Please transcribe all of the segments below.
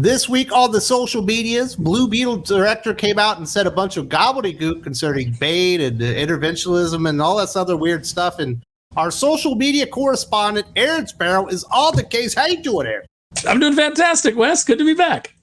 This week on the social medias, Blue Beetle director came out and said a bunch of gobbledygook concerning Bane and interventionism and all that other weird stuff. And our social media correspondent, Aaron Sparrow, is on the case. How you doing, Aaron? I'm doing fantastic, Wes. Good to be back.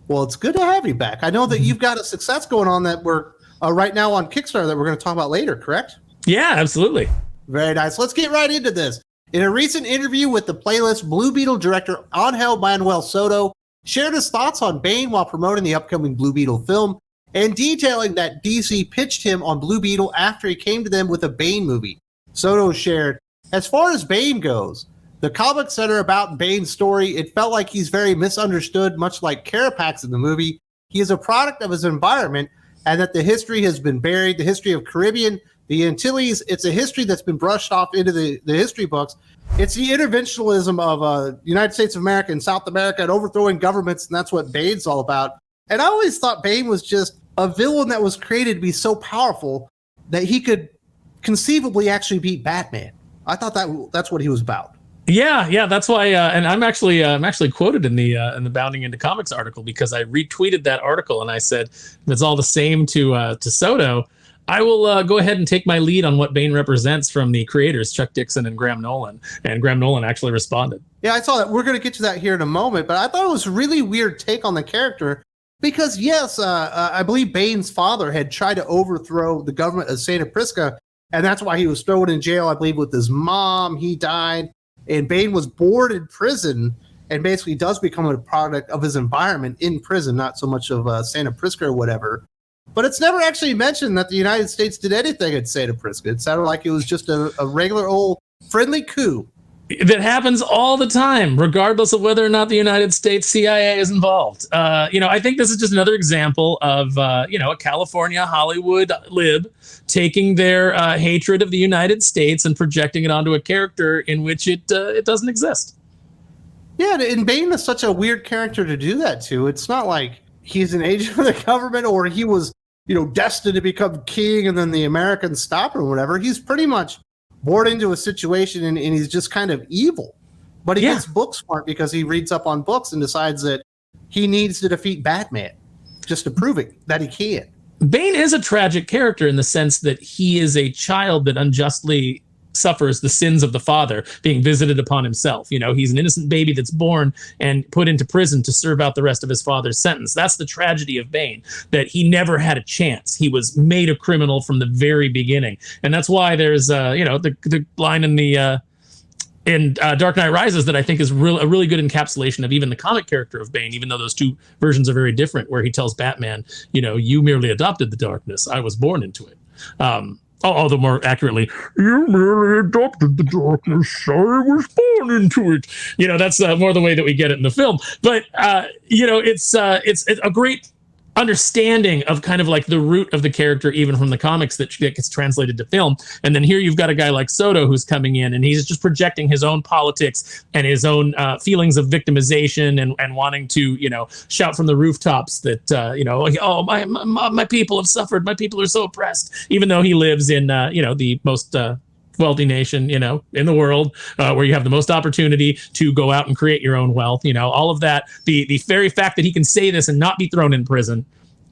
Well, it's good to have you back. I know that you've got a success going on that we're right now on Kickstarter that we're going to talk about later, correct? Yeah, absolutely. Very nice. Let's get right into this. In a recent interview with the playlist, Blue Beetle director Angel Manuel Soto shared his thoughts on Bane while promoting the upcoming Blue Beetle film and detailing that DC pitched him on Blue Beetle after he came to them with a Bane movie. Soto shared, "As far as Bane goes, the comics that are about Bane's story, it felt like he's very misunderstood, much like Carapax in the movie. He is a product of his environment, and that the history has been buried, the history of Caribbean, the Antilles, it's a history that's been brushed off into the history books. It's the interventionism of United States of America and South America and overthrowing governments, and that's what Bane's all about." And I always thought Bane was just a villain that was created to be so powerful that he could conceivably actually beat Batman. I thought that's what he was about. Yeah, that's why. And I'm actually quoted in the Bounding into Comics article because I retweeted that article and I said, if it's all the same to Soto, I will go ahead and take my lead on what Bane represents from the creators, Chuck Dixon and Graham Nolan. And Graham Nolan actually responded. Yeah, I saw that. We're going to get to that here in a moment, but I thought it was a really weird take on the character because, yes, I believe Bane's father had tried to overthrow the government of Santa Prisca, and that's why he was thrown in jail, I believe, with his mom. He died, and Bane was born in prison and basically does become a product of his environment in prison, not so much of Santa Prisca or whatever. But it's never actually mentioned that the United States did anything at Santa Prisca. It sounded like it was just a regular old friendly coup. That happens all the time, regardless of whether or not the United States CIA is involved. I think this is just another example of, a California Hollywood lib taking their hatred of the United States and projecting it onto a character in which it doesn't exist. Yeah, and Bane is such a weird character to do that to. It's not like he's an agent of the government or he was, destined to become king and then the Americans stop him or whatever. He's pretty much born into a situation and he's just kind of evil. But he gets book smart because he reads up on books and decides that he needs to defeat Batman just to prove it that he can. Bane is a tragic character in the sense that he is a child that unjustly suffers the sins of the father being visited upon himself. He's an innocent baby that's born and put into prison to serve out the rest of his father's sentence. That's the tragedy of Bane, that he never had a chance. He was made a criminal from the very beginning. And that's why there's, the line in Dark Knight Rises that I think is a really good encapsulation of even the comic character of Bane, even though those two versions are very different, where he tells Batman, you merely adopted the darkness. I was born into it. Although more accurately, you merely adopted the darkness. I was born into it. That's more the way that we get it in the film. But it's a great understanding of kind of like the root of the character, even from the comics that gets translated to film. And then here you've got a guy like Soto who's coming in and he's just projecting his own politics and his own feelings of victimization and wanting to, shout from the rooftops that, my people have suffered. My people are so oppressed, even though he lives in, the most wealthy nation, in the world, where you have the most opportunity to go out and create your own wealth, all of that. The very fact that he can say this and not be thrown in prison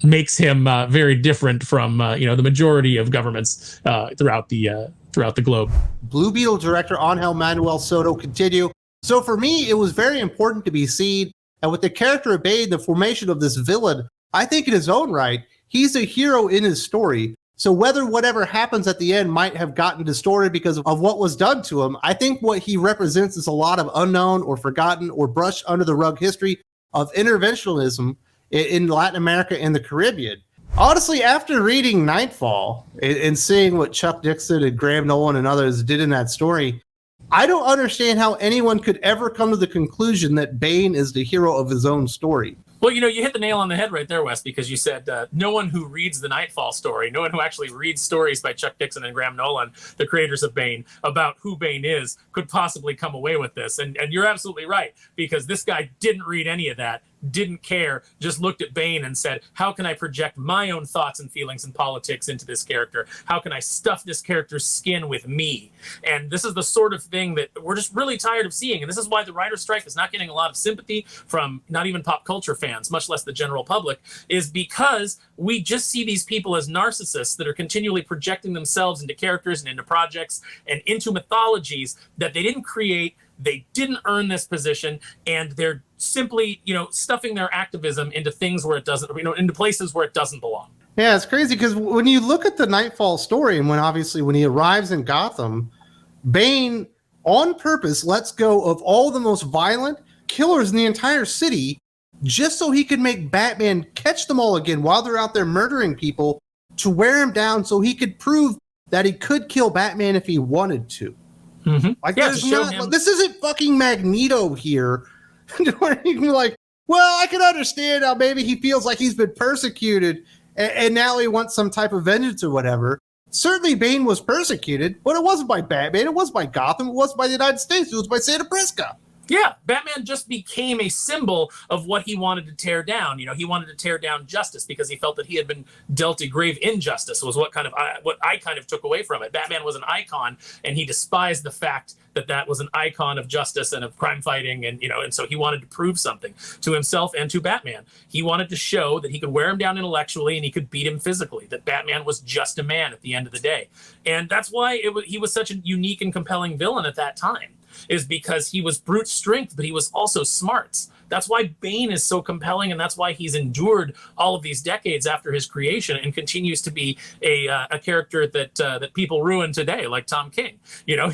makes him very different from, the majority of governments throughout the globe. Blue Beetle director Angel Manuel Soto continue. So for me, it was very important to be seen. And with the character of Bane, the formation of this villain, I think in his own right, he's a hero in his story. So whether whatever happens at the end might have gotten distorted because of what was done to him, I think what he represents is a lot of unknown or forgotten or brushed under the rug history of interventionism in Latin America and the Caribbean. Honestly, after reading Nightfall and seeing what Chuck Dixon and Graham Nolan and others did in that story, I don't understand how anyone could ever come to the conclusion that Bane is the hero of his own story. Well, you hit the nail on the head right there, Wes, because you said no one who reads the Nightfall story, no one who actually reads stories by Chuck Dixon and Graham Nolan, the creators of Bane, about who Bane is, could possibly come away with this. And you're absolutely right, because this guy didn't read any of that. didn't care, just looked at Bane and said, how can I project my own thoughts and feelings and politics into this character? How can I stuff this character's skin with me? And this is the sort of thing that we're just really tired of seeing. And this is why the writer's strike is not getting a lot of sympathy from not even pop culture fans, much less the general public, is because we just see these people as narcissists that are continually projecting themselves into characters and into projects and into mythologies that they didn't create. They didn't earn this position, and they're simply, stuffing their activism into things where it doesn't, into places where it doesn't belong. Yeah, it's crazy because when you look at the Nightfall story, and when he arrives in Gotham, Bane on purpose lets go of all the most violent killers in the entire city just so he could make Batman catch them all again while they're out there murdering people, to wear him down so he could prove that he could kill Batman if he wanted to. Mm-hmm. Like, this isn't fucking Magneto here. Where you can be like, well, I can understand how maybe he feels like he's been persecuted and now he wants some type of vengeance or whatever. Certainly Bane was persecuted, but it wasn't by Batman. It wasn't by Gotham. It wasn't by the United States. It was by Santa Prisca. Yeah, Batman just became a symbol of what he wanted to tear down. He wanted to tear down justice because he felt that he had been dealt a grave injustice, was what I kind of took away from it. Batman was an icon, and he despised the fact that was an icon of justice and of crime fighting, and so he wanted to prove something to himself and to Batman. He wanted to show that he could wear him down intellectually and he could beat him physically, that Batman was just a man at the end of the day. And that's why he was such a unique and compelling villain at that time, is because he was brute strength, but he was also smarts. That's why Bane is so compelling, and that's why he's endured all of these decades after his creation and continues to be a character that people ruin today, like Tom King.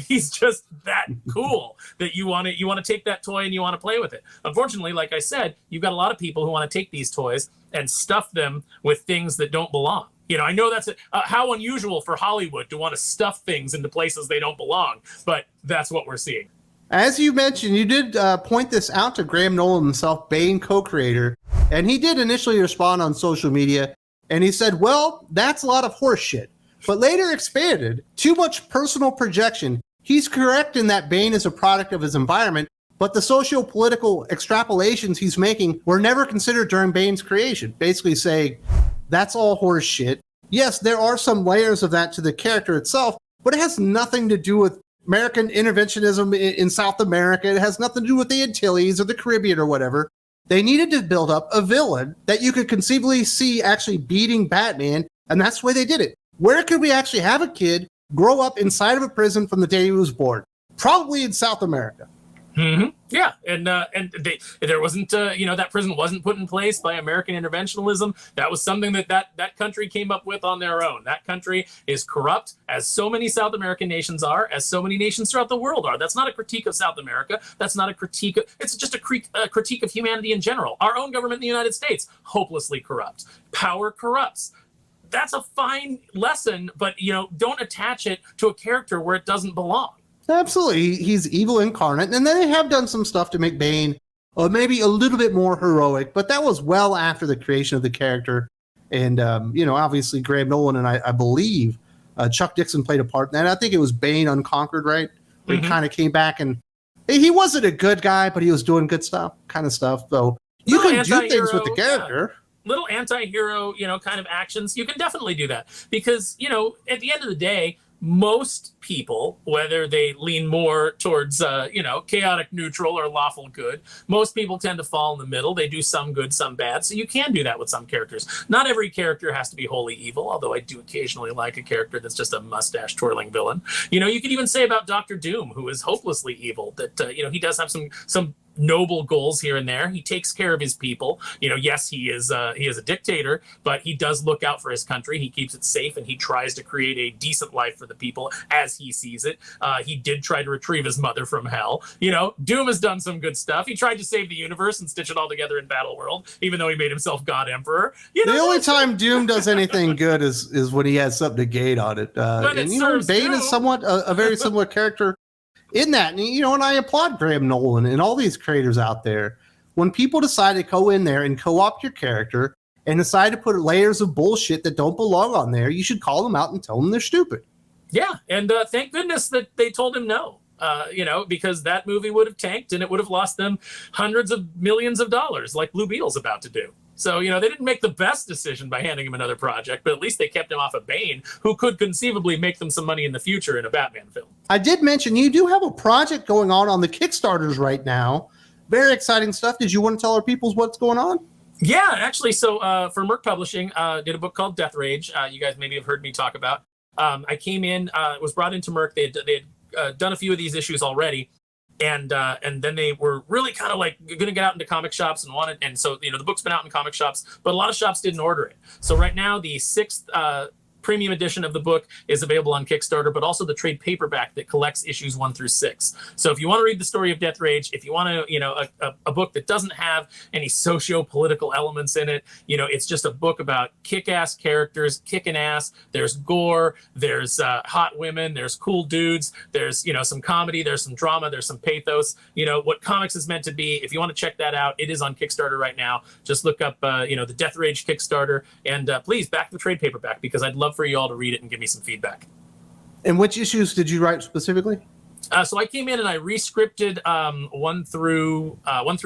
He's just that cool that you want to take that toy and you want to play with it. Unfortunately, like I said, you've got a lot of people who want to take these toys and stuff them with things that don't belong. I know that's how unusual for Hollywood to want to stuff things into places they don't belong, but that's what we're seeing. As you mentioned, you did point this out to Graham Nolan himself, Bane co-creator, and he did initially respond on social media, and he said, well, that's a lot of horse shit, but later expanded, too much personal projection. He's correct in that Bane is a product of his environment, but the socio-political extrapolations he's making were never considered during Bane's creation, basically saying, that's all horse shit. Yes, there are some layers of that to the character itself, but it has nothing to do with American interventionism in South America. It has nothing to do with the Antilles or the Caribbean or whatever. They needed to build up a villain that you could conceivably see actually beating Batman, and that's the way they did it. Where could we actually have a kid grow up inside of a prison from the day he was born? Probably in South America. Mm-hmm. Yeah, and there wasn't, that prison wasn't put in place by American interventionism. That was something that country came up with on their own. That country is corrupt, as so many South American nations are, as so many nations throughout the world are. That's not a critique of South America. That's not a critique. It's just a critique of humanity in general. Our own government in the United States, hopelessly corrupt. Power corrupts. That's a fine lesson, but don't attach it to a character where it doesn't belong. Absolutely. He's evil incarnate. And they have done some stuff to make Bane maybe a little bit more heroic, but that was well after the creation of the character. And, obviously Graham Nolan and I believe Chuck Dixon played a part in that. I think it was Bane Unconquered, right? Where he kind of came back and he wasn't a good guy, but he was doing good stuff, kind of stuff. So you can do things with the character. Yeah. Little anti-hero, kind of actions. You can definitely do that because, at the end of the day, most people, whether they lean more towards, chaotic neutral or lawful good, most people tend to fall in the middle. They do some good, some bad. So you can do that with some characters. Not every character has to be wholly evil, although I do occasionally like a character that's just a mustache twirling villain. You could even say about Dr. Doom, who is hopelessly evil, that, he does have some noble goals here and there. He takes care of his people. Yes, he is a dictator, but he does look out for his country. He keeps it safe, and he tries to create a decent life for the people as he sees it. He did try to retrieve his mother from hell. Doom has done some good stuff. He tried to save the universe and stitch it all together in Battle World, even though he made himself God Emperor. The only time Doom does anything good is when he has something to gain on it. Bane is somewhat a very similar character in that. And I applaud Graham Nolan and all these creators out there. When people decide to go in there and co-opt your character and decide to put layers of bullshit that don't belong on there, you should call them out and tell them they're stupid. Yeah, and thank goodness that they told him no. because that movie would have tanked and it would have lost them hundreds of millions of dollars like Blue Beetle's about to do. So, they didn't make the best decision by handing him another project, but at least they kept him off of Bane, who could conceivably make them some money in the future in a Batman film. I did mention you do have a project going on the Kickstarters right now. Very exciting stuff. Did you want to tell our peoples what's going on? Yeah, actually. So for Merc Publishing, did a book called DEATHRAGE. You guys maybe have heard me talk about. I came in, was brought into Merc. They had done a few of these issues already. And then they were really kind of like going to get out into comic shops and so the book's been out in comic shops, but a lot of shops didn't order it. So right now the 6th premium edition of the book is available on Kickstarter, but also the trade paperback that collects issues 1 through 6. So if you want to read the story of DEATHRAGE, if you want to, a book that doesn't have any socio-political elements in it, it's just a book about kick-ass characters, kicking ass. There's gore, there's hot women, there's cool dudes, there's, some comedy, there's some drama, there's some pathos, what comics is meant to be. If you want to check that out, it is on Kickstarter right now. Just look up, the DEATHRAGE Kickstarter, and please back the trade paperback, because I'd love for you all to read it and give me some feedback. And which issues did you write specifically? So I came in and I rescripted 1 through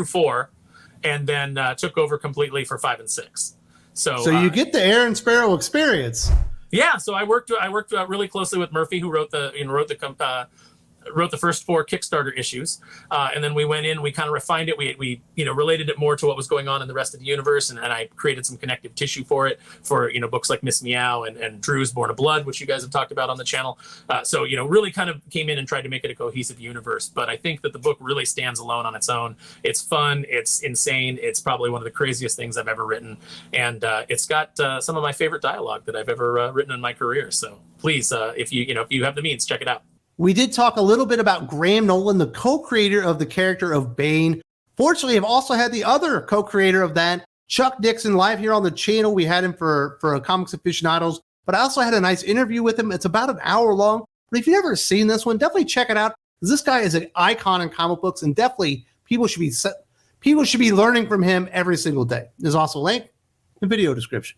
4, and then took over completely for 5 and 6. So you get the Aaron Sparrow experience. Yeah. So I worked really closely with Murphy, who wrote the first 4 Kickstarter issues, and then we went in, we kind of refined it, we related it more to what was going on in the rest of the universe, and I created some connective tissue for it, for books like Miss Meow and Drew's Born of Blood, which you guys have talked about on the channel. So really kind of came in and tried to make it a cohesive universe. But I think that the book really stands alone on its own. It's fun, it's insane, it's probably one of the craziest things I've ever written, and it's got some of my favorite dialogue that I've ever written in my career. So please, if you have the means, check it out. We did talk a little bit about Graham Nolan, the co-creator of the character of Bane. Fortunately, I've also had the other co-creator of that, Chuck Dixon, live here on the channel. We had him for Comics Aficionados, but I also had a nice interview with him. It's about an hour long, but if you've never seen this one, definitely check it out, because this guy is an icon in comic books, and definitely people should be learning from him every single day. There's also a link in the video description.